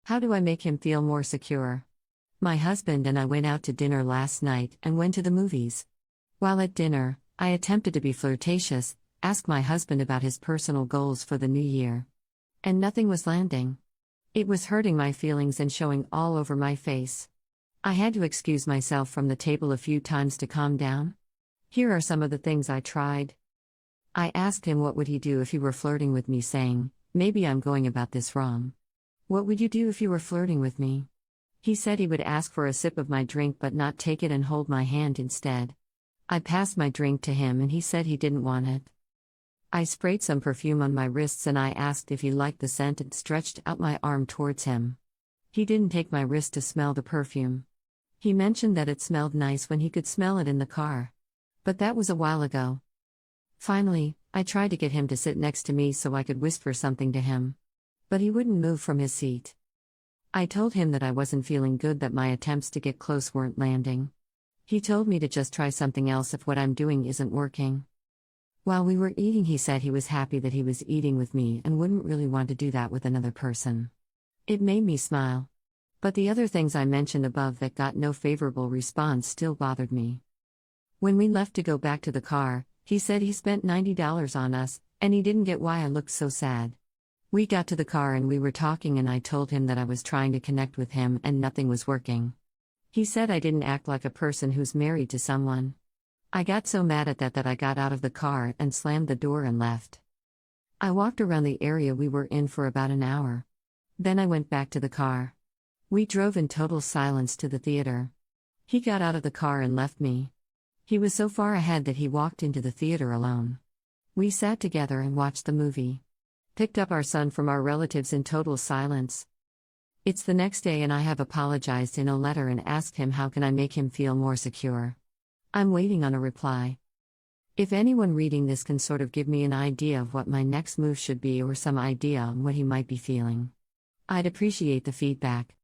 How do I make him feel more secure? My husband and I went out to dinner last night and went to the movies. While at dinner, I attempted to be flirtatious, ask my husband about his personal goals for the new year. And nothing was landing. It was hurting my feelings and showing all over my face. I had to excuse myself from the table a few times to calm down. Here are some of the things I tried. I asked him what would he do if he were flirting with me, saying, "Maybe I'm going about this wrong. What would you do if you were flirting with me?" He said he would ask for a sip of my drink but not take it and hold my hand instead. I passed my drink to him and he said he didn't want it. I sprayed some perfume on my wrists and I asked if he liked the scent and stretched out my arm towards him. He didn't take my wrist to smell the perfume. He mentioned that it smelled nice when he could smell it in the car. But that was a while ago. Finally, I tried to get him to sit next to me so I could whisper something to him. But he wouldn't move from his seat. I told him that I wasn't feeling good, that my attempts to get close weren't landing. He told me to just try something else if what I'm doing isn't working. While we were eating, he said he was happy that he was eating with me and wouldn't really want to do that with another person. It made me smile. But the other things I mentioned above that got no favorable response still bothered me. When we left to go back to the car, he said he spent $90 on us, and he didn't get why I looked so sad. We got to the car and we were talking and I told him that I was trying to connect with him and nothing was working. He said I didn't act like a person who's married to someone. I got so mad at that I got out of the car and slammed the door and left. I walked around the area we were in for about an hour. Then I went back to the car. We drove in total silence to the theater. He got out of the car and left me. He was so far ahead that he walked into the theater alone. We sat together and watched the movie. Picked up our son from our relatives in total silence. It's the next day and I have apologized in a letter and asked him how can I make him feel more secure. I'm waiting on a reply. If anyone reading this can sort of give me an idea of what my next move should be or some idea on what he might be feeling, I'd appreciate the feedback.